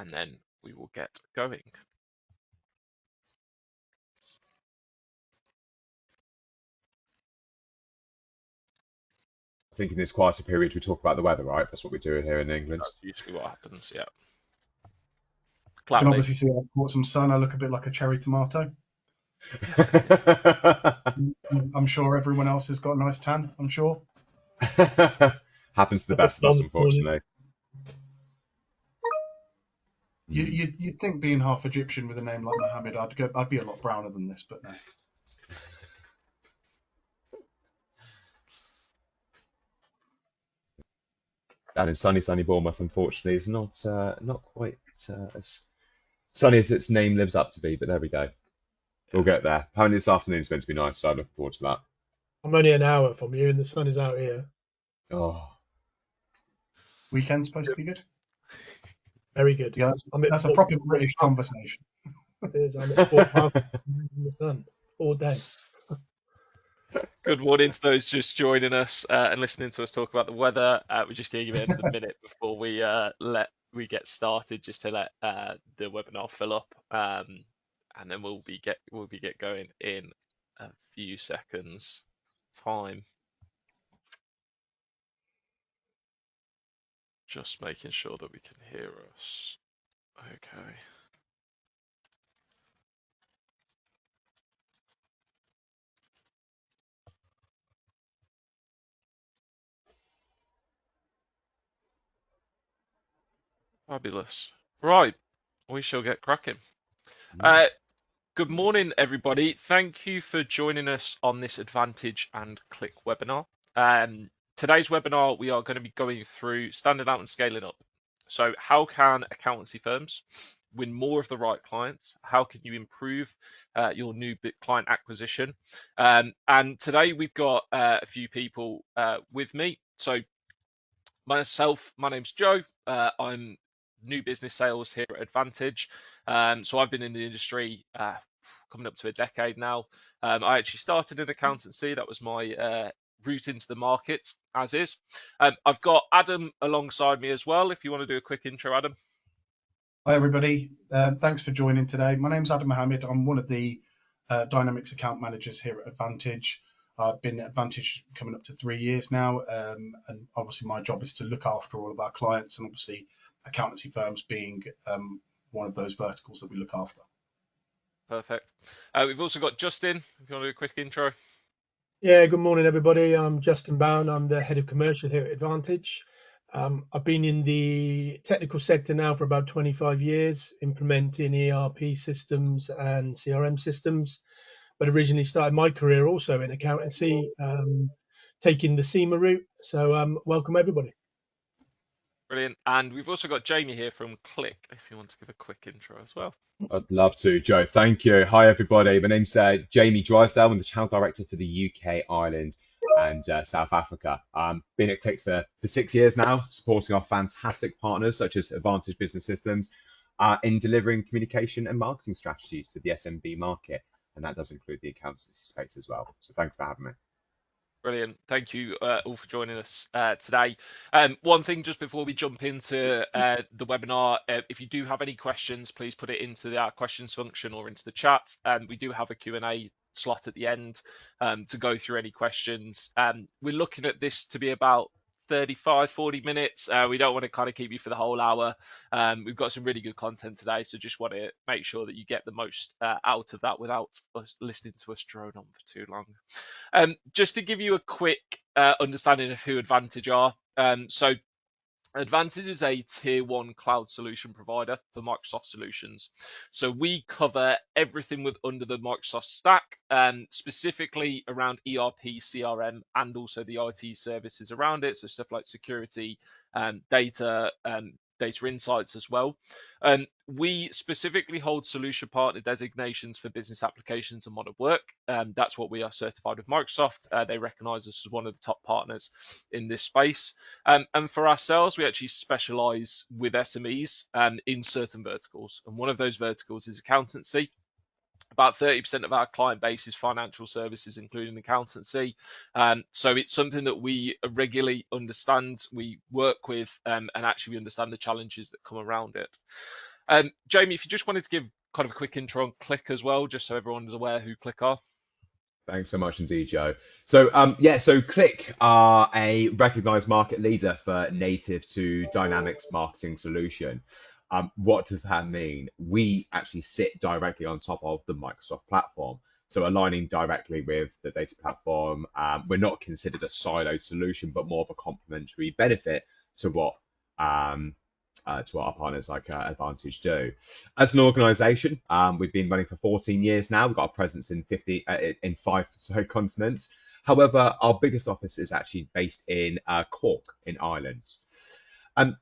and then we will get going. I think in this quieter period we talk about the weather, right? That's what we're doing here in England. That's usually what happens, yeah. You can obviously see I've brought some sun. I look a bit like a cherry tomato. I'm sure everyone else has got a nice tan, I'm sure. Happens to the best of us, unfortunately. You'd think being half Egyptian with a name like Mohammed, I'd be a lot browner than this, but no. And in sunny Bournemouth, unfortunately, is not quite as sunny as its name lives up to be. But there we go. We'll get there. Apparently this afternoon is meant to be nice, so I'm looking forward to that. I'm only an hour from you, and the sun is out here. Oh, Weekend's supposed to be good. Very good. Yeah, that's a proper British conversation. It is. I'm at 4 in the sun all day. Good morning to those just joining us and listening to us talk about the weather. We're just going to give it a minute before we get started, just to let the webinar fill up, and then we'll be get going in a few seconds time. Just making sure that we can hear us. Okay. Fabulous. Right, we shall get cracking. Good morning, everybody. Thank you for joining us on this Advantage and Click webinar. Today's webinar, we are going to be going through standing out and scaling up. So how can accountancy firms win more of the right clients? How can you improve your new client acquisition? And today we've got a few people with me. So myself, my name's Joe. I'm new business sales here at Advantage. So I've been in the industry coming up to a decade now. I actually started in accountancy. That was my route into the market, as is. I've got Adam alongside me as well. If you want to do a quick intro, Adam. Hi, everybody. Thanks for joining today. My name's Adam Mohammed. I'm one of the Dynamics account managers here at Advantage. I've been at Advantage coming up to 3 years now, and obviously my job is to look after all of our clients, and obviously accountancy firms being one of those verticals that we look after. Perfect. We've also got Justin, if you want to do a quick intro. Yeah, good morning, everybody. I'm Justin Bowen. I'm the head of commercial here at Advantage. I've been in the technical sector now for about 25 years, implementing ERP systems and CRM systems, but originally started my career also in accountancy, taking the SEMA route. So welcome, everybody. Brilliant. And we've also got Jamie here from Click, if you want to give a quick intro as well. I'd love to, Joe. Thank you. Hi, everybody. My name's Jamie Drysdale. I'm the channel director for the UK, Ireland, and South Africa. Been at Click for 6 years now, supporting our fantastic partners such as Advantage Business Systems in delivering communication and marketing strategies to the SMB market, and that does include the accountancy space as well. So thanks for having me. Brilliant. Thank you all for joining us today. One thing just before we jump into the webinar, if you do have any questions, please put it into the questions function or into the chat. We do have a Q&A slot at the end to go through any questions. We're looking at this to be about 35-40 minutes. We don't want to kind of keep you for the whole hour. We've got some really good content today, so just want to make sure that you get the most out of that without us listening to us drone on for too long. Just to give you a quick understanding of who Advantage are. So Advantage is a tier 1 cloud solution provider for Microsoft solutions. So we cover everything under the Microsoft stack, specifically around ERP, CRM, and also the IT services around it. So stuff like security, data insights as well. We specifically hold solution partner designations for business applications and modern work. That's what we are certified with Microsoft. They recognize us as one of the top partners in this space. And for ourselves, we actually specialize with SMEs in certain verticals. And one of those verticals is accountancy. About 30% of our client base is financial services, including accountancy. So it's something that we regularly understand, we work with, and actually we understand the challenges that come around it. Jamie, if you just wanted to give kind of a quick intro on Click as well, just so everyone's aware who Click are. Thanks so much indeed, Joe. So Click are a recognized market leader for native to Dynamics marketing solution. What does that mean? We actually sit directly on top of the Microsoft platform. So aligning directly with the data platform, we're not considered a siloed solution, but more of a complementary benefit to what our partners like Advantage do. As an organisation, we've been running for 14 years now. We've got a presence in five continents. However, our biggest office is actually based in Cork in Ireland. And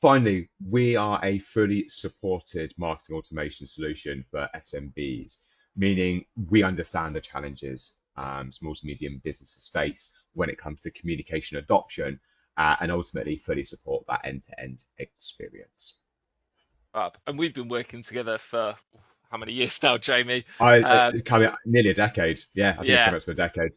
finally, we are a fully supported marketing automation solution for SMBs, meaning we understand the challenges small to medium businesses face when it comes to communication adoption, and ultimately fully support that end-to-end experience. And we've been working together for how many years now, Jamie? Coming nearly a decade. Yeah, I think it's coming up to a decade.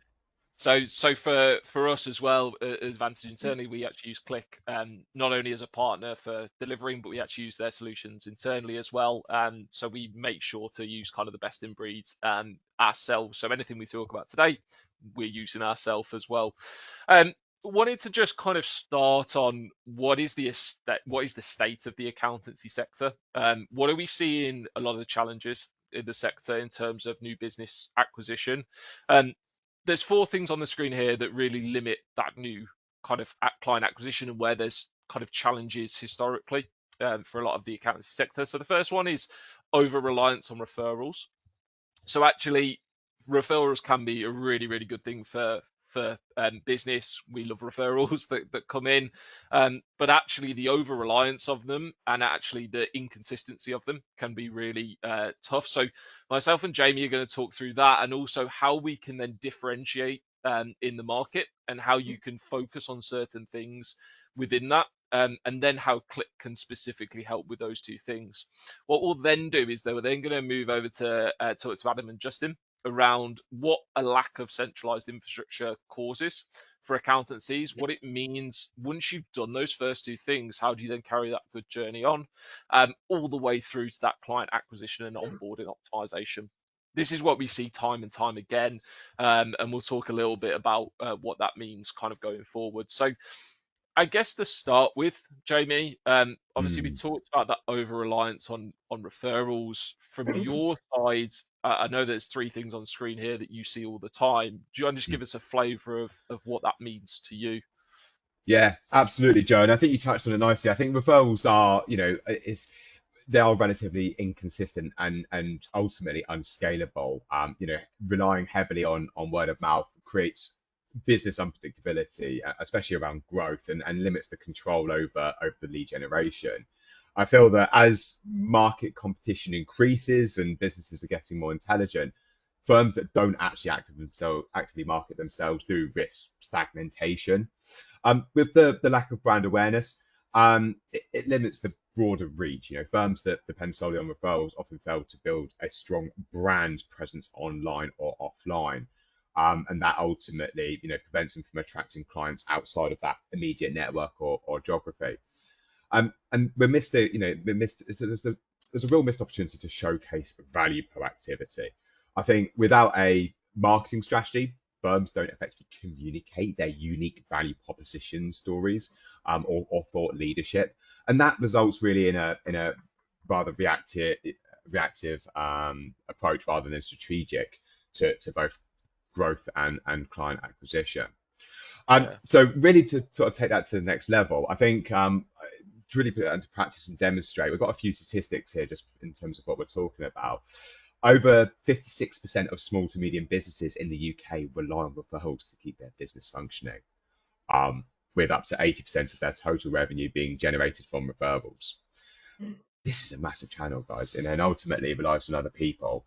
So for us as well as Advantage internally, we actually use Click not only as a partner for delivering, but we actually use their solutions internally as well. So we make sure to use kind of the best in breeds ourselves. So anything we talk about today, we're using ourselves as well. Wanted to just kind of start on what is the state of the accountancy sector? What are we seeing a lot of the challenges in the sector in terms of new business acquisition? There's four things on the screen here that really limit that new kind of client acquisition and where there's kind of challenges historically for a lot of the accountancy sector. So the first one is over reliance on referrals. So actually, referrals can be a really, really good thing for business. We love referrals that come in, but actually the over reliance of them and actually the inconsistency of them can be really tough. So myself and Jamie are going to talk through that, and also how we can then differentiate in the market and how you can focus on certain things within that. And then how Click can specifically help with those two things. What we'll then do is we're then going to move over to talk to Adam and Justin around what a lack of centralized infrastructure causes for accountancies, what it means once you've done those first two things, how do you then carry that good journey on all the way through to that client acquisition and onboarding optimization. This is what we see time and time again, and we'll talk a little bit about what that means kind of going forward. So I guess to start with, Jamie, obviously we talked about that over reliance on referrals. From your side, I know there's three things on screen here that you see all the time. Do you want to just give us a flavour of what that means to you? Yeah, absolutely, Joe. And I think you touched on it nicely. I think referrals are, they are relatively inconsistent and ultimately unscalable. Relying heavily on word of mouth creates business unpredictability, especially around growth, and limits the control over the lead generation. I feel that as market competition increases and businesses are getting more intelligent, firms that don't actually actively market themselves do risk stagnation. With the lack of brand awareness, it limits the broader reach. Firms that depend solely on referrals often fail to build a strong brand presence online or offline. And that ultimately, prevents them from attracting clients outside of that immediate network or geography. And there's a real missed opportunity to showcase value proactivity. I think without a marketing strategy, firms don't effectively communicate their unique value proposition stories or thought leadership, and that results really in a rather reactive approach rather than strategic to both growth and client acquisition. So really to sort of take that to the next level, I think to really put that into practice and demonstrate, we've got a few statistics here just in terms of what we're talking about. Over 56% of small to medium businesses in the UK rely on referrals to keep their business functioning, with up to 80% of their total revenue being generated from referrals. This is a massive channel, guys, and ultimately it relies on other people.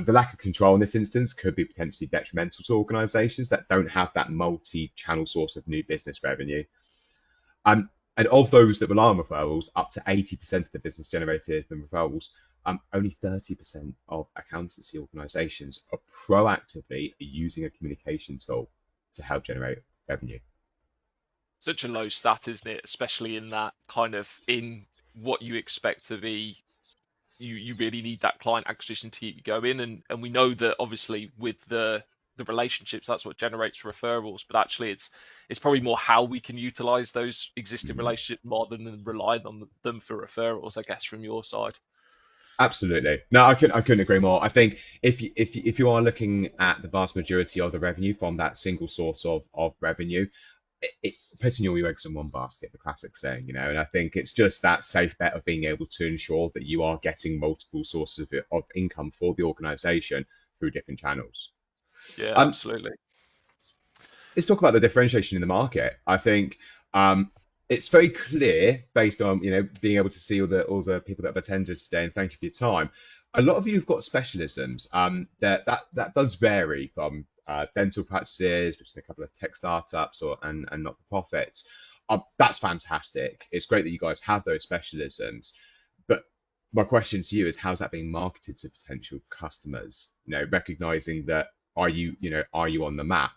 The lack of control in this instance could be potentially detrimental to organisations that don't have that multi-channel source of new business revenue. And of those that rely on referrals, up to 80% of the business generated from referrals, only 30% of accountancy organisations are proactively using a communication tool to help generate revenue. Such a low stat, isn't it? Especially in that kind of in what you expect to be you really need that client acquisition to keep you going. And we know that obviously with the relationships, that's what generates referrals. But actually, it's probably more how we can utilize those existing relationships more than relying on them for referrals, I guess, from your side. Absolutely. No, I couldn't agree more. I think if you are looking at the vast majority of the revenue from that single source of revenue, putting all your eggs in one basket, the classic saying, you know, and I think it's just that safe bet of being able to ensure that you are getting multiple sources of income for the organization through different channels. Yeah, Um, absolutely. let's talk about the differentiation in the market. I think it's very clear based on being able to see all the people that have attended today, and thank you for your time. A lot of you have got specialisms. That does vary from dental practices, we've seen a couple of tech startups and not for profits. That's fantastic. It's great that you guys have those specialisms, but my question to you is, how's that being marketed to potential customers? Recognizing that, are you on the map?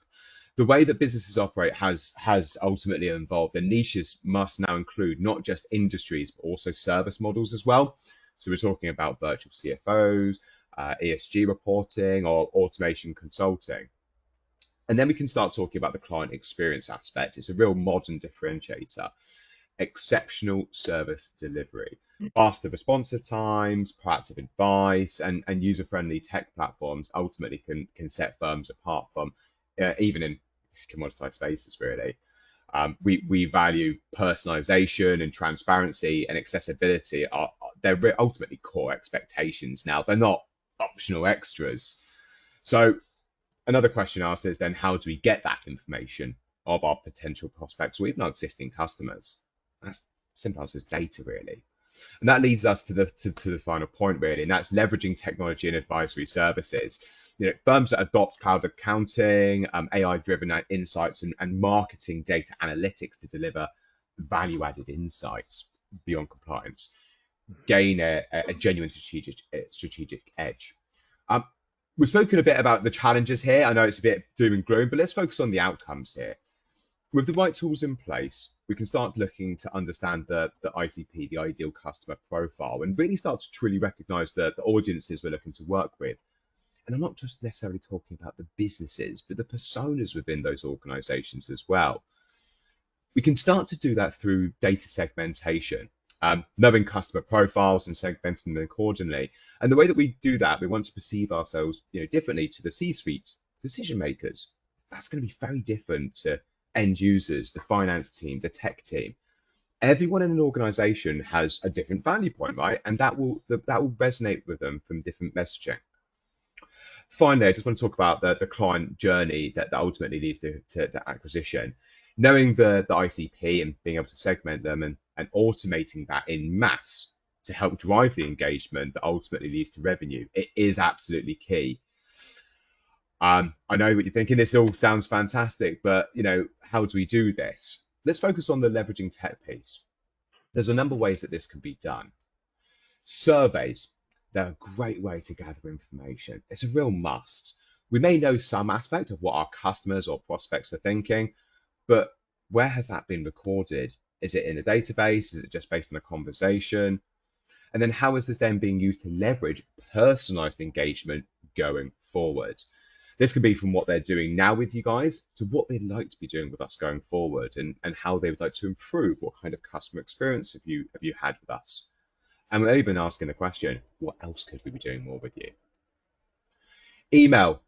The way that businesses operate has ultimately evolved. The niches must now include not just industries, but also service models as well. So we're talking about virtual CFOs, ESG reporting, or automation consulting. And then we can start talking about the client experience aspect. It's a real modern differentiator. Exceptional service delivery, faster responsive times, proactive advice, and user-friendly tech platforms ultimately can set firms apart from even in commoditized spaces, really. We value personalization and transparency and accessibility. They're ultimately core expectations now. They're not optional extras. So another question asked is then, how do we get that information of our potential prospects or even our existing customers? That's simple as data, really. And that leads us to the final point, really, and that's leveraging technology and advisory services. Firms that adopt cloud accounting, AI-driven insights, and marketing data analytics to deliver value-added insights beyond compliance gain a genuine strategic edge. We've spoken a bit about the challenges here. I know it's a bit doom and gloom, but let's focus on the outcomes here. With the right tools in place, we can start looking to understand the ICP, the ideal customer profile, and really start to truly recognize the audiences we're looking to work with. And I'm not just necessarily talking about the businesses, but the personas within those organizations as well. We can start to do that through data segmentation, knowing customer profiles and segmenting them accordingly. And the way that we do that, we want to perceive ourselves differently to the C-suite decision makers. That's going to be very different to end users, the finance team, the tech team. Everyone in an organization has a different value point, right? And that will resonate with them from different messaging. Finally, I just want to talk about the client journey that ultimately leads to acquisition. Knowing the ICP and being able to segment them and automating that in mass to help drive the engagement that ultimately leads to revenue, it is absolutely key. I know what you're thinking. This all sounds fantastic, but how do we do this? Let's focus on the leveraging tech piece. There's a number of ways that this can be done. Surveys, they're a great way to gather information. It's a real must. We may know some aspect of what our customers or prospects are thinking, but where has that been recorded? Is it in a database? Is it just based on a conversation? And then how is this then being used to leverage personalized engagement going forward? This could be from what they're doing now with you guys to what they'd like to be doing with us going forward, and how they would like to improve. What kind of customer experience have you had with us? And we're even asking the question, what else could we be doing more with you? Email.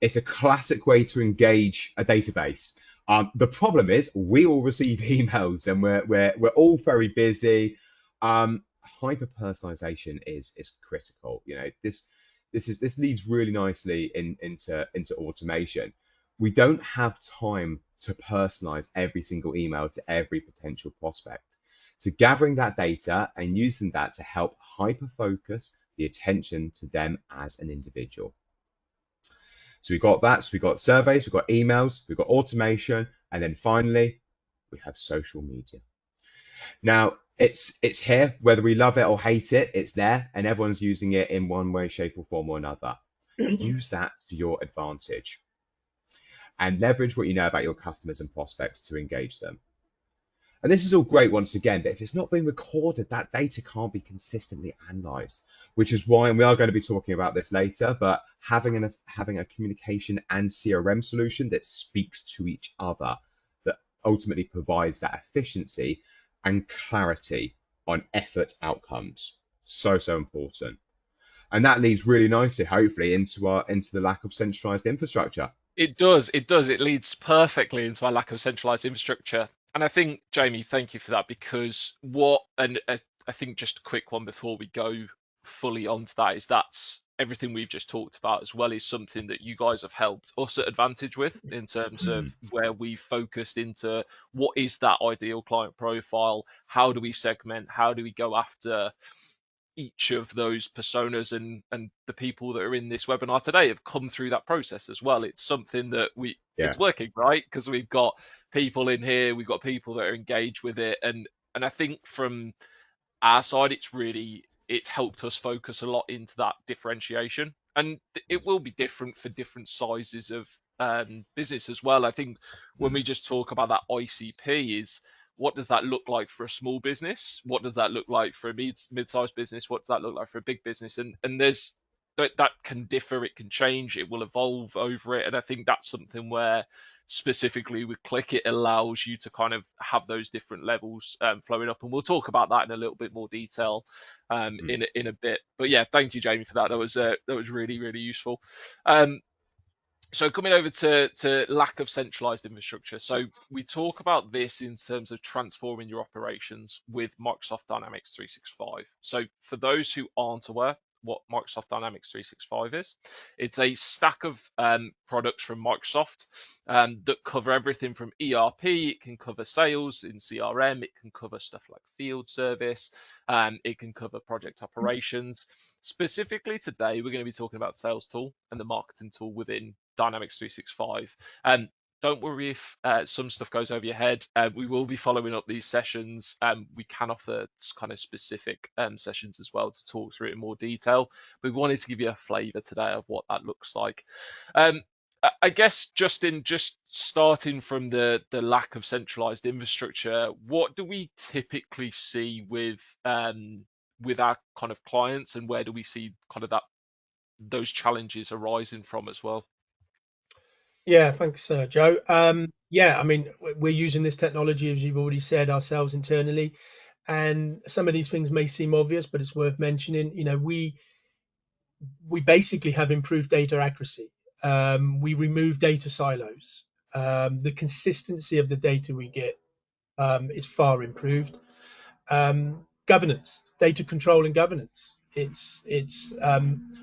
It's a classic way to engage a database. The problem is we all receive emails and we're all very busy. Hyper personalization is critical. This leads really nicely into automation. We don't have time to personalize every single email to every potential prospect. So gathering that data and using that to help hyper focus the attention to them as an individual. So we've got that. So we've got surveys, we've got emails, we've got automation, and then finally we have social media. Now it's here, whether we love it or hate it, it's there, and everyone's using it in one way, shape, or form or another. Use that to your advantage and leverage what you know about your customers and prospects to engage them. And this is all great once again, but if it's not being recorded, that data can't be consistently analyzed, which is why, and we are going to be talking about this later, but having a communication and CRM solution that speaks to each other, that ultimately provides that efficiency and clarity on effort outcomes. So, so important. And that leads really nicely, hopefully, into the lack of centralized infrastructure. It does. It does. It leads perfectly into our lack of centralized infrastructure. And I think, Jamie, thank you for that because I think just a quick one before we go fully onto that is that's everything we've just talked about as well is something that you guys have helped us at Advantage with in terms of where we focused into what is that ideal client profile, how do we segment, how do we go after each of those personas, and the people that are in this webinar today have come through that process as well. It's something that Yeah. it's working, right? Because we've got people in here, we've got people that are engaged with it, and I think from our side, it's helped us focus a lot into that differentiation, and it will be different for different sizes of business as well. I think when we just talk about that ICP is what does that look like for a small business? What does that look like for a mid-sized business? What does that look like for a big business? And there's that can differ, it can change, it will evolve over it. And I think that's something where specifically with Click, it allows you to kind of have those different levels flowing up. And we'll talk about that in a little bit more detail in a bit. But yeah, thank you, Jamie, for that. That was really, really useful. So coming over to lack of centralized infrastructure. So we talk about this in terms of transforming your operations with Microsoft Dynamics 365. So for those who aren't aware what Microsoft Dynamics 365 is, it's a stack of products from Microsoft that cover everything from ERP. It can cover sales in CRM. It can cover stuff like field service. It can cover project operations. Specifically today, we're going to be talking about sales tool and the marketing tool within Dynamics 365. Don't worry if some stuff goes over your head. We will be following up these sessions. We can offer kind of specific sessions as well to talk through it in more detail. We wanted to give you a flavour today of what that looks like. I guess, Justin, just starting from the lack of centralized infrastructure, what do we typically see with our kind of clients, and where do we see kind of those challenges arising from as well? Yeah, thanks, Joe. Yeah, I mean, we're using this technology, as you've already said, ourselves internally, and some of these things may seem obvious, but it's worth mentioning. You know, we basically have improved data accuracy. We remove data silos. The consistency of the data we get is far improved. Governance, data control, and governance. It's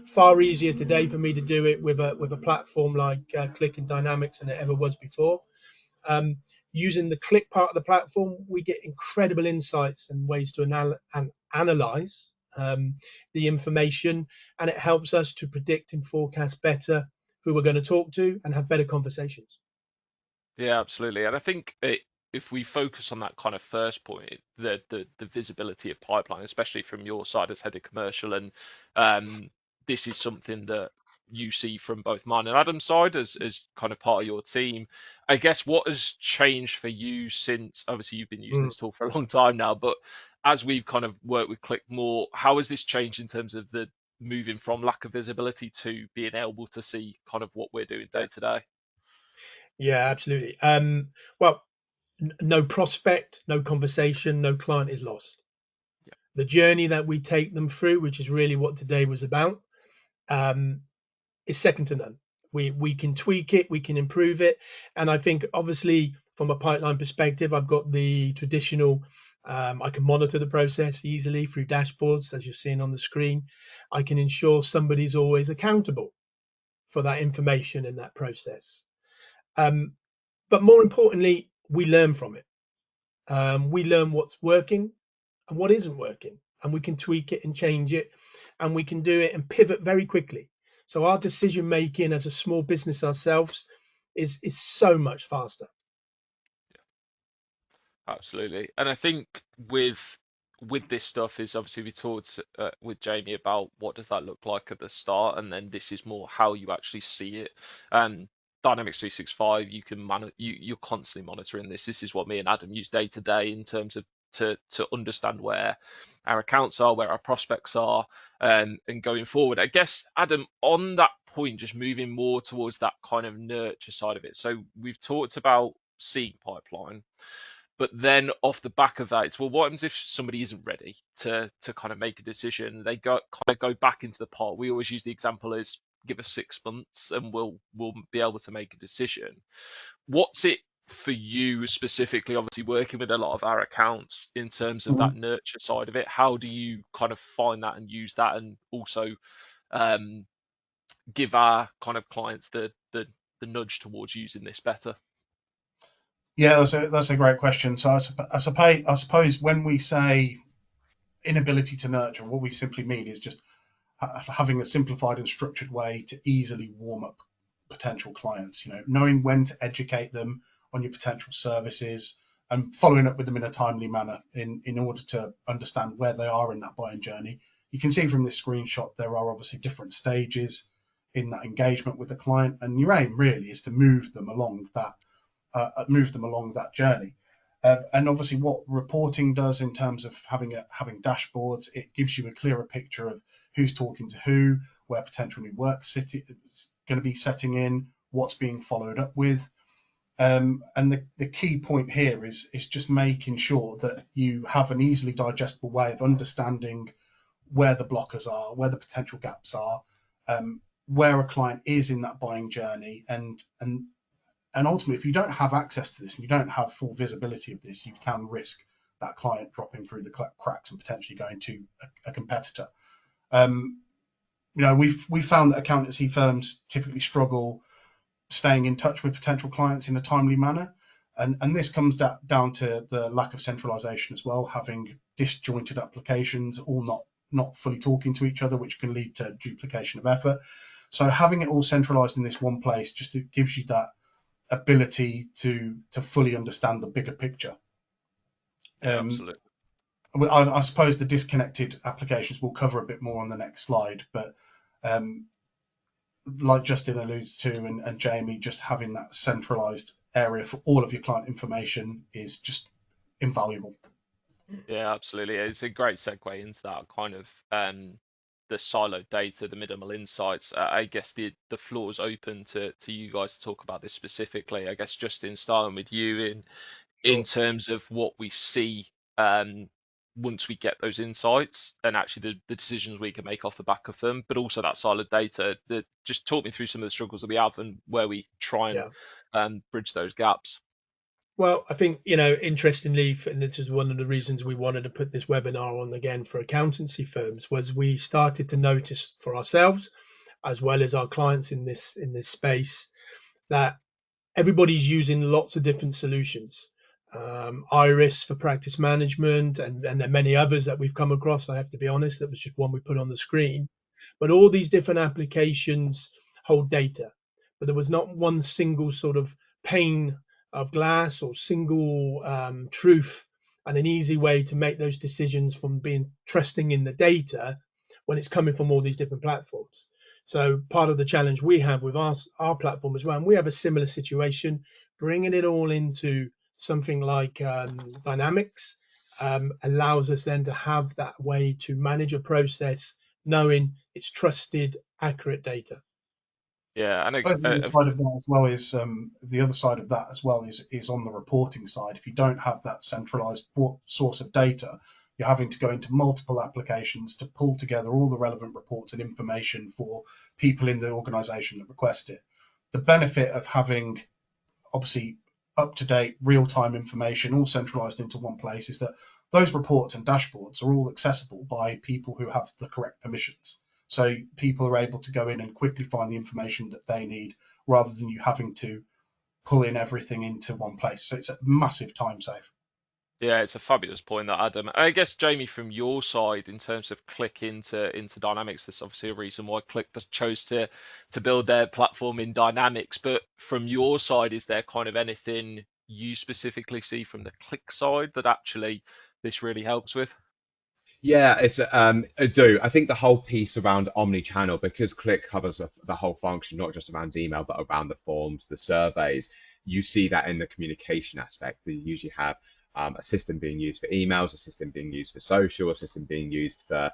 far easier today for me to do it with a platform like Click and Dynamics than it ever was before. Using the Click part of the platform, we get incredible insights and ways to analyze the information, and it helps us to predict and forecast better who we're going to talk to and have better conversations. Yeah, absolutely. And I think if we focus on that kind of first point, the visibility of pipeline, especially from your side as head of commercial, and this is something that you see from both mine and Adam's side as kind of part of your team. I guess what has changed for you since obviously you've been using this tool for a long time now, but as we've kind of worked with Click more, how has this changed in terms of the moving from lack of visibility to being able to see kind of what we're doing day to day? Yeah, absolutely. Well, no prospect, no conversation, no client is lost. Yeah. The journey that we take them through, which is really what today was about, is second to none. We can tweak it, we can improve it, and I think obviously from a pipeline perspective, I've got the traditional. I can monitor the process easily through dashboards, as you're seeing on the screen. I can ensure somebody's always accountable for that information in that process. But more importantly, we learn from it. We learn what's working and what isn't working, and we can tweak it and change it, and we can do it and pivot very quickly. So our decision making as a small business ourselves is so much faster. Absolutely. And I think with this stuff is obviously we talked with Jamie about what does that look like at the start, and then this is more how you actually see it. Dynamics 365, you can you're constantly monitoring this. This is what me and Adam use day to day in terms of to understand where our accounts are, where our prospects are, and going forward. I guess, Adam, on that point, just moving more towards that kind of nurture side of it. So we've talked about seed pipeline, but then off the back of that, it's, well, what happens if somebody isn't ready to kind of make a decision? They go back into the pot. We always use the example as, give us 6 months and we'll be able to make a decision. What's it for you specifically, obviously working with a lot of our accounts in terms of that nurture side of it? How do you kind of find that and use that, and also give our kind of clients the nudge towards using this better? Yeah, that's a great question. So I suppose when we say inability to nurture, what we simply mean is just having a simplified and structured way to easily warm up potential clients. Knowing when to educate them on your potential services and following up with them in a timely manner in order to understand where they are in that buying journey. You can see from this screenshot there are obviously different stages in that engagement with the client, and your aim really is to move them along that journey. And obviously, what reporting does in terms of having dashboards, it gives you a clearer picture of who's talking to who, where potential new work is going to be setting in, what's being followed up with. And the key point here is just making sure that you have an easily digestible way of understanding where the blockers are, where the potential gaps are, where a client is in that buying journey, and ultimately, if you don't have access to this and you don't have full visibility of this, you can risk that client dropping through the cracks and potentially going to a competitor. We've found that accountancy firms typically struggle staying in touch with potential clients in a timely manner, and this comes down to the lack of centralization as well, having disjointed applications, all not fully talking to each other, which can lead to duplication of effort. So having it all centralized in this one place just gives you that ability to fully understand the bigger picture. Absolutely. I suppose the disconnected applications will cover a bit more on the next slide, but like Justin alludes to, and Jamie, just having that centralized area for all of your client information is just invaluable. Yeah, absolutely. It's a great segue into that kind of the siloed data, the minimal insights. I guess the floor's open to you guys to talk about this specifically. I guess, Justin, starting with you in terms of what we see once we get those insights, and actually the decisions we can make off the back of them, but also that siloed data. Just talk me through some of the struggles that we have and where we try and bridge those gaps. Well, I think, interestingly, and this is one of the reasons we wanted to put this webinar on again for accountancy firms, was we started to notice for ourselves, as well as our clients in this space, that everybody's using lots of different solutions. Iris for practice management, and there are many others that we've come across. I have to be honest, that was just one we put on the screen. But all these different applications hold data, but there was not one single sort of pane of glass or single truth and an easy way to make those decisions from being trusting in the data when it's coming from all these different platforms. So part of the challenge we have with our platform as well, and we have a similar situation, bringing it all into something like Dynamics allows us then to have that way to manage a process, knowing it's trusted, accurate data. Yeah, and I suppose the other side of that as well is on the reporting side. If you don't have that centralized source of data, you're having to go into multiple applications to pull together all the relevant reports and information for people in the organization that request it. The benefit of having obviously up-to-date real-time information all centralized into one place is that those reports and dashboards are all accessible by people who have the correct permissions. So people are able to go in and quickly find the information that they need rather than you having to pull in everything into one place. So it's a massive time save. Yeah, it's a fabulous point, that, Adam. I guess, Jamie, from your side, in terms of Click into Dynamics, there's obviously a reason why Click chose to build their platform in Dynamics. But from your side, is there kind of anything you specifically see from the Click side that actually this really helps with? Yeah, it's I do. I think the whole piece around omni-channel, because Click covers the whole function, not just around email, but around the forms, the surveys. You see that in the communication aspect. You usually have a system being used for emails, a system being used for social, a system being used for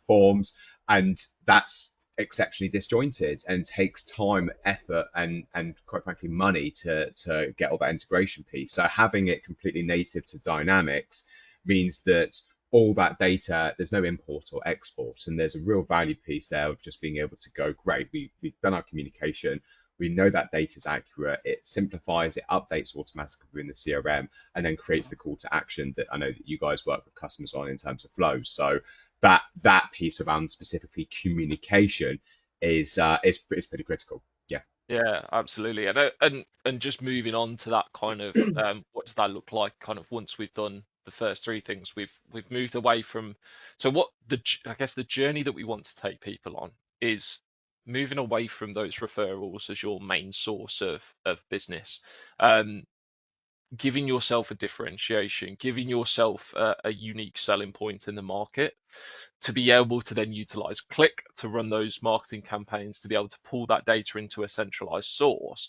forms, and that's exceptionally disjointed and takes time, effort, and quite frankly money to get all that integration piece. So having it completely native to Dynamics means that all that data, there's no import or export, and there's a real value piece there of just being able to go, great, we've done our communication, we know that data is accurate, it simplifies, it updates automatically within the CRM, and then creates the call to action that I know that you guys work with customers on in terms of flows. So that piece around specifically communication is pretty critical. Yeah. Yeah, absolutely. And just moving on to that kind of what does that look like kind of once we've done the first three things, we've moved away from, so what I guess the journey that we want to take people on is moving away from those referrals as your main source of business. Um, Giving yourself a differentiation, giving yourself a unique selling point in the market to be able to then utilize Click to run those marketing campaigns, to be able to pull that data into a centralized source.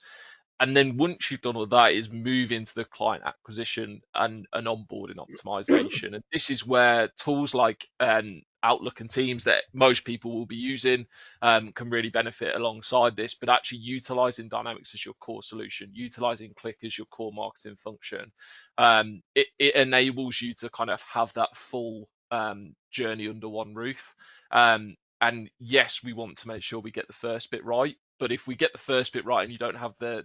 And then once you've done all that, is move into the client acquisition and onboarding optimization. And this is where tools like Outlook and Teams that most people will be using can really benefit alongside this. But actually utilizing Dynamics as your core solution, utilizing Click as your core marketing function, it enables you to kind of have that full journey under one roof. And yes, we want to make sure we get the first bit right. But if we get the first bit right and you don't have the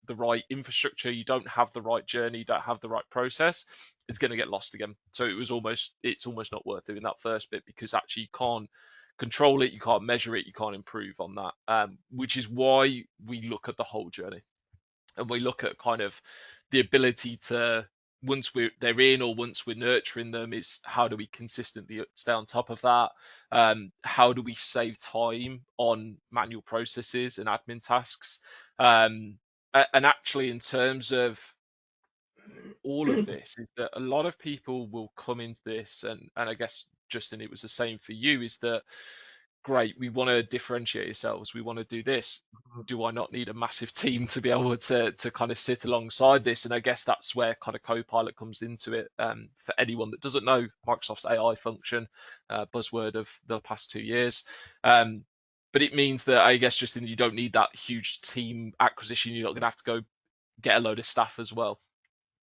right infrastructure, you don't have the right journey, you don't have the right process, it's going to get lost again. So it's almost not worth doing that first bit, because actually you can't control it, you can't measure it, you can't improve on that. Which is why we look at the whole journey, and we look at kind of the ability to, once they're in, or once we're nurturing them, is how do we consistently stay on top of that? How do we save time on manual processes and admin tasks? And actually, in terms of all of this, is that a lot of people will come into this, and I guess, Justin, it was the same for you, is that great, we want to differentiate ourselves, we want to do this. Do I not need a massive team to be able to kind of sit alongside this? And I guess that's where kind of Copilot comes into it. For anyone that doesn't know, Microsoft's AI function, buzzword of the past 2 years. But it means that, I guess, Justin, you don't need that huge team acquisition. You're not going to have to go get a load of staff as well.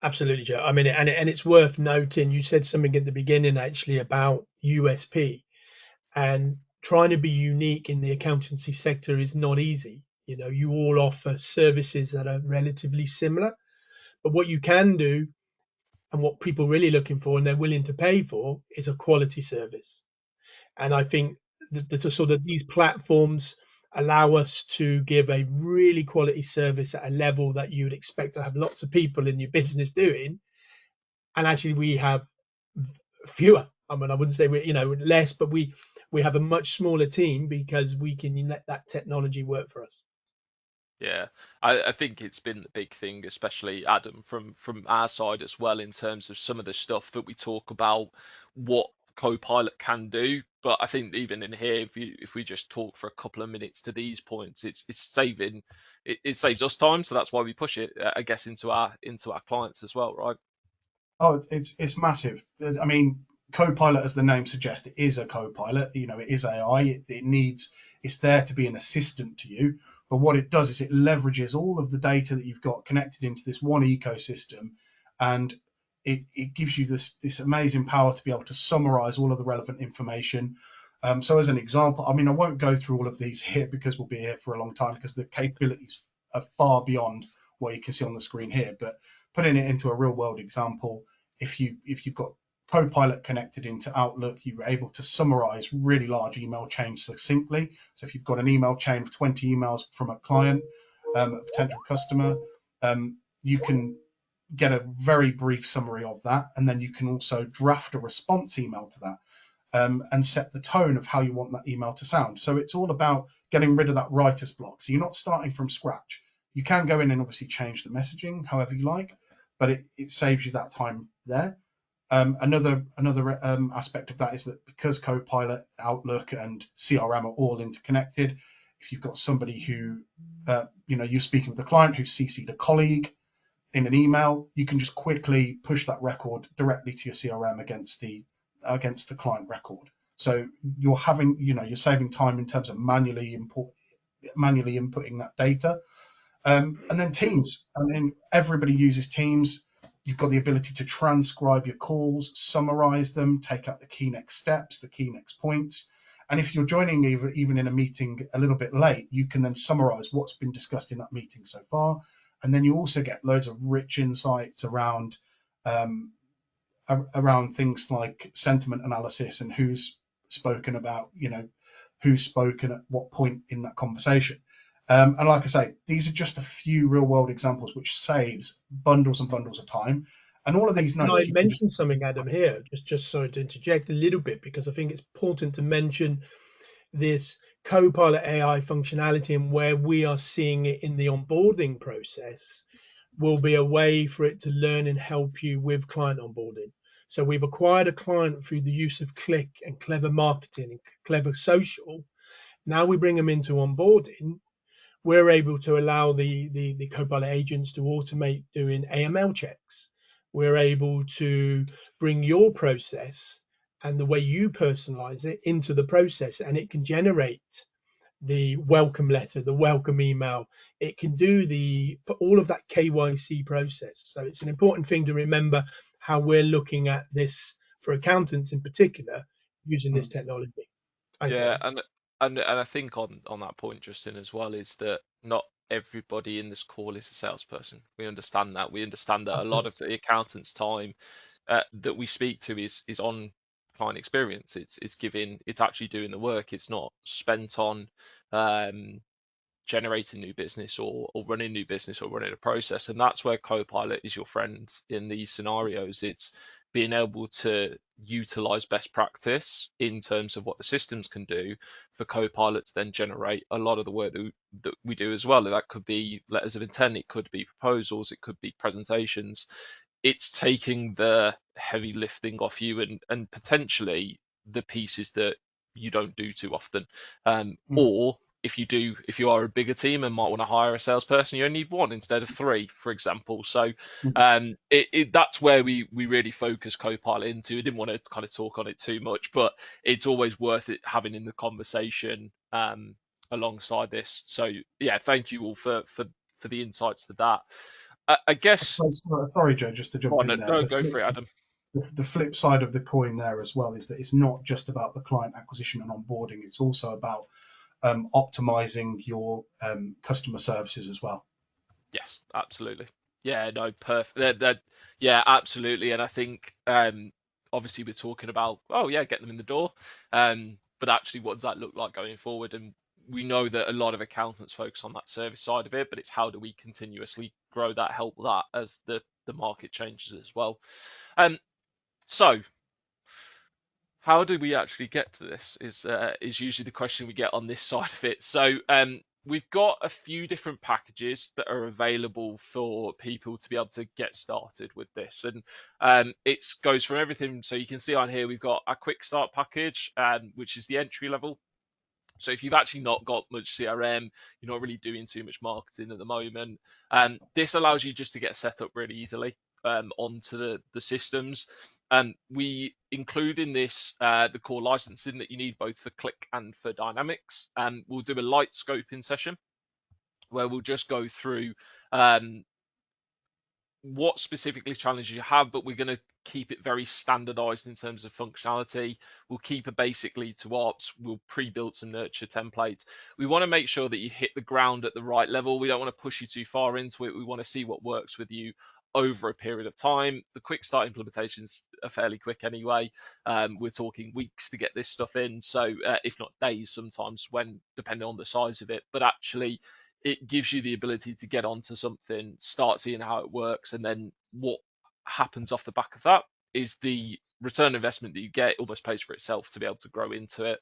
Absolutely, Joe. I mean, and it's worth noting, you said something at the beginning actually about USP, and trying to be unique in the accountancy sector is not easy. You know, you all offer services that are relatively similar, but what you can do, and what people are really looking for and they're willing to pay for, is a quality service. And I think that sort of these platforms allow us to give a really quality service at a level that you would expect to have lots of people in your business doing. And actually we have fewer. I mean, I wouldn't say less, but we have a much smaller team because we can let that technology work for us. Yeah, I think it's been the big thing, especially Adam, from our side as well, in terms of some of the stuff that we talk about, what Copilot can do. But I think even in here, if we just talk for a couple of minutes to these points, it's saving it saves us time, so that's why we push it, I guess, into our clients as well, right? Oh, it's massive. I mean, Copilot, as the name suggests, it is a Copilot. You know, it is AI. It's there to be an assistant to you. But what it does is it leverages all of the data that you've got connected into this one ecosystem, and it gives you this amazing power to be able to summarize all of the relevant information. So as an example, I mean, I won't go through all of these here because we'll be here for a long time, because the capabilities are far beyond what you can see on the screen here. But putting it into a real world example, if you've got Copilot connected into Outlook, you're able to summarize really large email chains succinctly. So if you've got an email chain of 20 emails from a client, a potential customer, you can get a very brief summary of that, and then you can also draft a response email to that, and set the tone of how you want that email to sound. So it's all about getting rid of that writer's block. So you're not starting from scratch. You can go in and obviously change the messaging however you like, but it saves you that time there. Another aspect of that is that because Copilot, Outlook, and CRM are all interconnected, if you've got somebody who, you're speaking with a client who's CC'd a colleague in an email, you can just quickly push that record directly to your CRM against the client record. So you're saving time in terms of manually inputting that data. And then Teams. I mean, everybody uses Teams. You've got the ability to transcribe your calls, summarize them, take out the key next steps, the key next points. And if you're joining even in a meeting a little bit late, you can then summarize what's been discussed in that meeting so far. And then you also get loads of rich insights around things like sentiment analysis and who's spoken at what point in that conversation. And like I say, these are just a few real world examples which saves bundles and bundles of time. And all of these notes. Can I mention something, Adam, here? Just sorry to interject a little bit, because I think it's important to mention this Copilot AI functionality and where we are seeing it in the onboarding process will be a way for it to learn and help you with client onboarding. So we've acquired a client through the use of Click and clever marketing and clever social. Now we bring them into onboarding. We're able to allow the Copilot agents to automate doing AML checks. We're able to bring your process and the way you personalize it into the process, and it can generate the welcome letter, the welcome email. It can do all of that KYC process. So it's an important thing to remember how we're looking at this for accountants in particular using this technology. Thanks, Yeah, Adam. and I think on that point, Justin, as well, is that not everybody in this call is a salesperson. We understand that. We understand that a lot of the accountant's time that we speak to is on client experience. It's actually doing the work. It's not spent on generating new business or running new business or running a process. And that's where Copilot is your friend in these scenarios. It's being able to utilize best practice in terms of what the systems can do for Copilot to then generate a lot of the work that we do as well. That could be letters of intent, it could be proposals, it could be presentations. It's taking the heavy lifting off you and potentially the pieces that you don't do too often. Or if you are a bigger team and might want to hire a salesperson, you only need one instead of three, for example. So that's where we really focus Copilot into. I didn't want to kind of talk on it too much, but it's always worth it having in the conversation alongside this. So yeah, thank you all for the insights to that. I guess. Sorry, Joe, just to jump in there. No, go for it, Adam. The flip side of the coin there as well is that it's not just about the client acquisition and onboarding. It's also about optimizing your customer services as well. Yes, absolutely. Yeah, no, perfect. Yeah, absolutely. And I think obviously we're talking about, getting them in the door. But actually, what does that look like going forward? And we know that a lot of accountants focus on that service side of it, but it's how do we continuously grow that, help that as the market changes as well. So how do we actually get to this is usually the question we get on this side of it. So we've got a few different packages that are available for people to be able to get started with this, and it goes from everything. So you can see on here we've got a quick start package, which is the entry level. So if you've actually not got much CRM, you're not really doing too much marketing at the moment, this allows you just to get set up really easily onto the systems. We include in this the core licensing that you need both for Click and for Dynamics. And we'll do a light scoping session where we'll just go through what specifically challenges you have, but we're going to keep it very standardized in terms of functionality. We'll keep a basic lead to ops. We'll pre-build some nurture templates. We want to make sure that you hit the ground at the right level. We don't want to push you too far into it. We want to see what works with you over a period of time. The quick start implementations are fairly quick anyway. We're talking weeks to get this stuff in. So if not days sometimes, when depending on the size of it, but actually it gives you the ability to get onto something, start seeing how it works, and then what happens off the back of that is the return investment that you get almost pays for itself to be able to grow into it.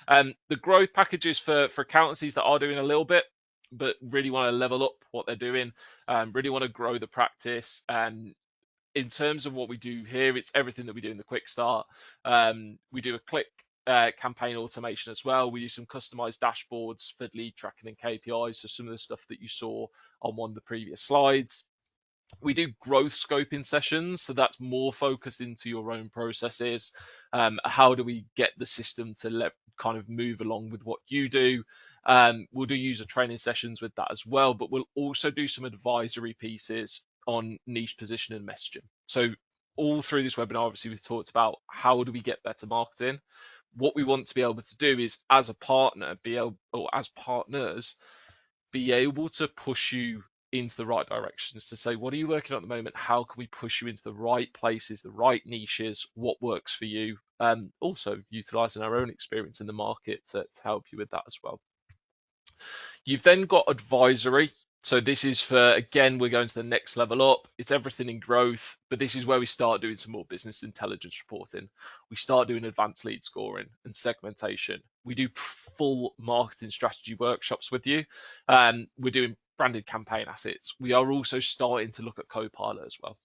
The growth packages for accountancies that are doing a little bit, but really want to level up what they're doing, really want to grow the practice, in terms of what we do here, it's everything that we do in the quick start. We do a click campaign automation as well. We use some customized dashboards for lead tracking and KPIs. So some of the stuff that you saw on one of the previous slides. We do growth scoping sessions, so that's more focused into your own processes. How do we get the system to kind of move along with what you do? We'll do user training sessions with that as well, but we'll also do some advisory pieces on niche position and messaging. So all through this webinar, obviously, we've talked about how do we get better marketing. What we want to be able to do is, as a partner, as partners, be able to push you into the right directions, to say, what are you working on at the moment? How can we push you into the right places, the right niches? What works for you? Also utilizing our own experience in the market to help you with that as well. You've then got advisory. So this is for, again, we're going to the next level up. It's everything in growth, but this is where we start doing some more business intelligence reporting. We start doing advanced lead scoring and segmentation. We do full marketing strategy workshops with you. We're doing branded campaign assets. We are also starting to look at Copilot as well.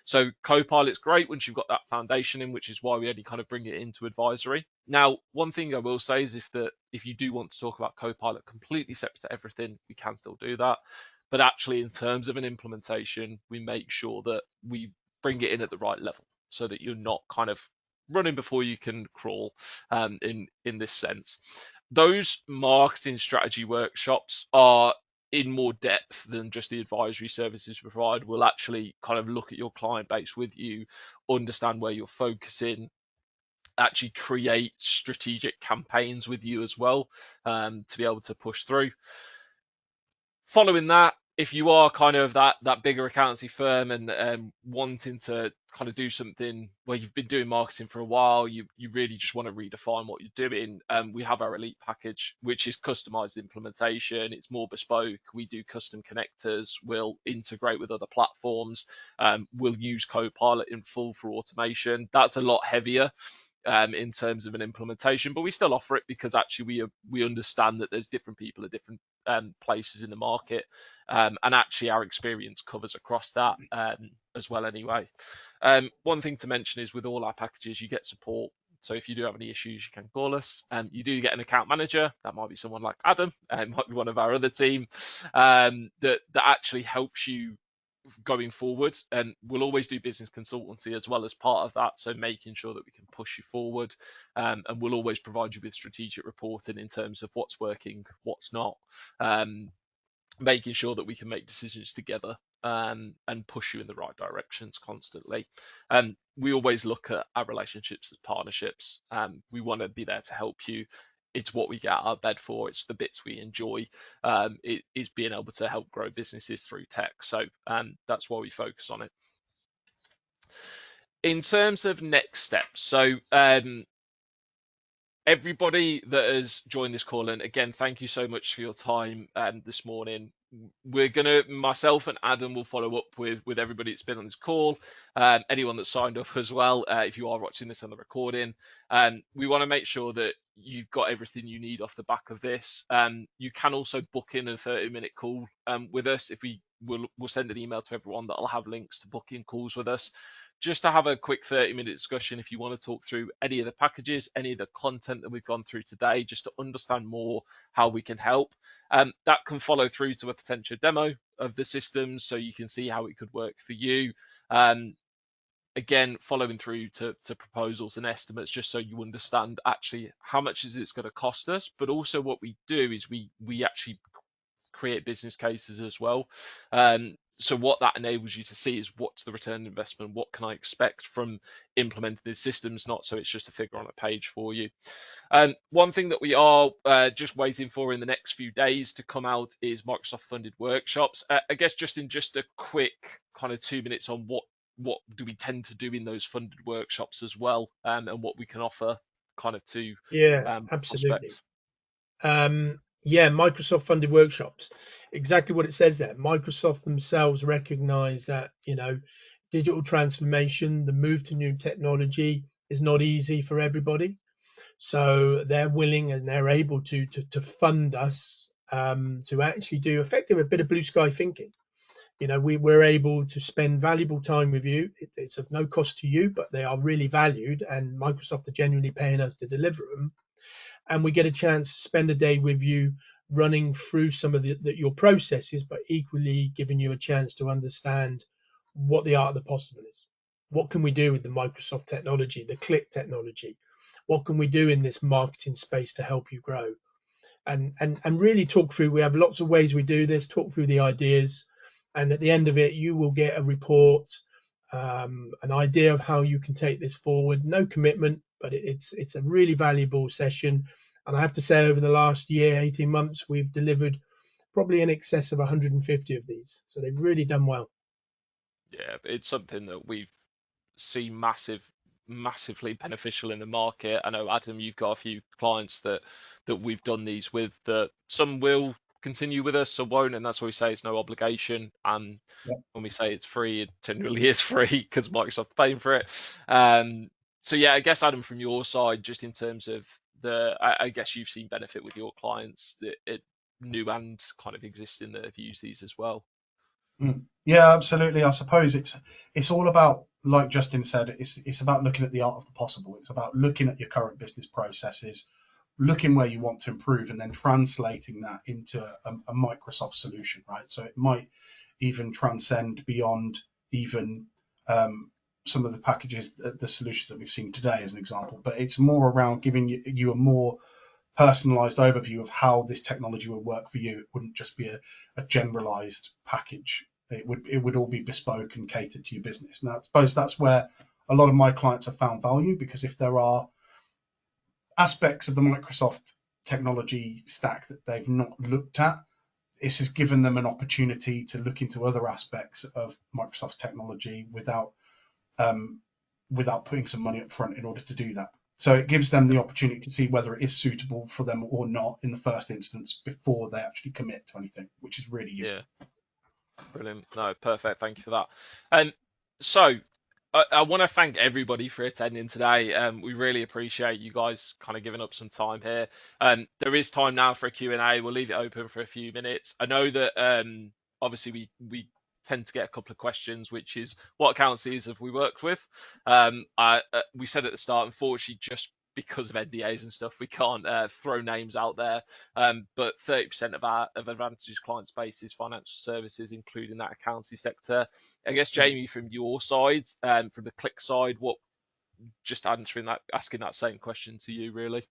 So Copilot's great once you've got that foundation in, which is why we only kind of bring it into advisory. Now, one thing I will say is if you do want to talk about Copilot completely separate to everything, we can still do that. But actually, in terms of an implementation, we make sure that we bring it in at the right level so that you're not kind of running before you can crawl in this sense. Those marketing strategy workshops are in more depth than just the advisory services we provide. We'll actually kind of look at your client base with you, understand where you're focusing, actually create strategic campaigns with you as well, to be able to push through. Following that, if you are kind of that bigger accountancy firm and wanting to kind of do something where you've been doing marketing for a while, you really just want to redefine what you're doing, we have our elite package, which is customized implementation. It's more bespoke. We do custom connectors. We'll integrate with other platforms. We'll use Copilot in full for automation. That's a lot heavier in terms of an implementation, but we still offer it because actually we understand that there's different people at different places in the market, and actually our experience covers across that as well anyway. One thing to mention is with all our packages you get support, so if you do have any issues you can call us. You do get an account manager. That might be someone like Adam, might be one of our other team, that actually helps you going forward, and we'll always do business consultancy as well as part of that, so making sure that we can push you forward, and we'll always provide you with strategic reporting in terms of what's working, what's not, making sure that we can make decisions together and push you in the right directions constantly. We always look at our relationships as partnerships. We want to be there to help you. It's what we get out of bed for. It's the bits we enjoy. It is being able to help grow businesses through tech. So that's why we focus on it. In terms of next steps, so everybody that has joined this call, and again, thank you so much for your time this morning. Myself and Adam will follow up with everybody that's been on this call, anyone that signed up as well. If you are watching this on the recording, we want to make sure that you've got everything you need off the back of this. You can also book in a 30-minute call with us. We'll send an email to everyone that'll have links to book in calls with us, just to have a quick 30-minute discussion if you want to talk through any of the packages, any of the content that we've gone through today, just to understand more how we can help. That can follow through to a potential demo of the systems, so you can see how it could work for you. Again, following through to proposals and estimates, just so you understand actually how much is it's going to cost us. But also what we do is we actually create business cases as well. So what that enables you to see is what's the return on investment, what can I expect from implementing these systems, not so it's just a figure on a page for you. One thing that we are just waiting for in the next few days to come out is Microsoft funded workshops. I guess just a quick kind of 2 minutes on what do we tend to do in those funded workshops as well, and what we can offer kind of to absolutely. prospects. Microsoft funded workshops, exactly what it says there. Microsoft themselves recognize that, digital transformation, the move to new technology is not easy for everybody. So they're willing and they're able to fund us to actually do effectively a bit of blue sky thinking. we're able to spend valuable time with you. It's of no cost to you, but they are really valued, and Microsoft are genuinely paying us to deliver them. And we get a chance to spend a day with you running through some of your processes, but equally giving you a chance to understand what the art of the possible is. What can we do with the Microsoft technology, the Click technology? What can we do in this marketing space to help you grow? And really talk through. We have lots of ways we do this. Talk through the ideas, and at the end of it, you will get a report, an idea of how you can take this forward. No commitment, but it's a really valuable session. And I have to say, over the last year, 18 months, we've delivered probably in excess of 150 of these. So they've really done well. Yeah, it's something that we've seen massively beneficial in the market. I know, Adam, you've got a few clients that we've done these with, that some will continue with us, some won't, and that's why we say it's no obligation. And when we say it's free, it generally is free because Microsoft's paying for it. So yeah, I guess, Adam, from your side, just in terms of I guess you've seen benefit with your clients, that it new and kind of existing, that have used these as well. Yeah, absolutely. I suppose it's all about, like Justin said, it's about looking at the art of the possible. It's about looking at your current business processes, looking where you want to improve, and then translating that into a Microsoft solution, right? So it might even transcend beyond even some of the packages, the solutions that we've seen today, as an example. But it's more around giving you a more personalized overview of how this technology would work for you. It wouldn't just be a generalized package. It would all be bespoke and catered to your business. Now, I suppose that's where a lot of my clients have found value, because if there are aspects of the Microsoft technology stack that they've not looked at, this has given them an opportunity to look into other aspects of Microsoft's technology without putting some money up front in order to do that. So it gives them the opportunity to see whether it is suitable for them or not in the first instance before they actually commit to anything, which is really useful. Yeah, brilliant. No, perfect. Thank you for that. And so I want to thank everybody for attending today. We really appreciate you guys kind of giving up some time here. There is time now for a Q&A. We'll leave it open for a few minutes. I know that obviously we tend to get a couple of questions, which is, what accountancies have we worked with? We said at the start, unfortunately, just because of NDAs and stuff, we can't throw names out there. But 30% of Advantage's client space is financial services, including that accountancy sector. I guess, Jamie, from your side, from the Click side, asking that same question to you, really.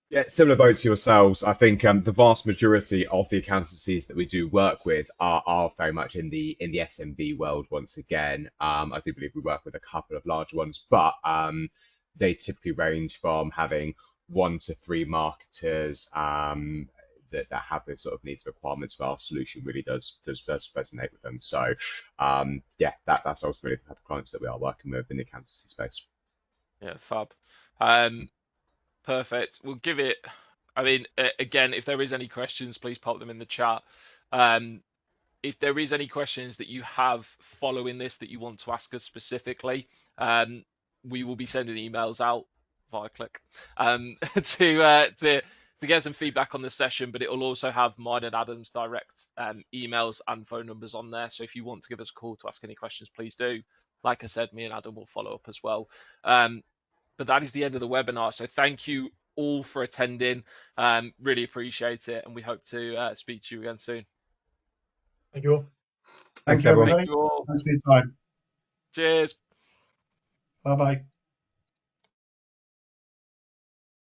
Yeah, similar boat to yourselves. I think the vast majority of the accountancies that we do work with are very much in the SMB world. Once again, I do believe we work with a couple of large ones, but they typically range from having 1 to 3 marketers that have the sort of needs and requirements where our solution really does resonate with them. So yeah, that's ultimately the type of clients that we are working with in the accountancy space. Yeah, fab. Perfect. We'll give it. I mean, again, if there is any questions, please pop them in the chat. If there is any questions that you have following this that you want to ask us specifically, we will be sending emails out via Click to get some feedback on the session, but it will also have mine and Adam's direct emails and phone numbers on there. So if you want to give us a call to ask any questions, please do. Like I said, me and Adam will follow up as well. But that is the end of the webinar. So thank you all for attending. Really appreciate it, and we hope to speak to you again soon. Thank you all. Thanks, everybody. Thank you all. Thanks for your time. Cheers. Bye-bye.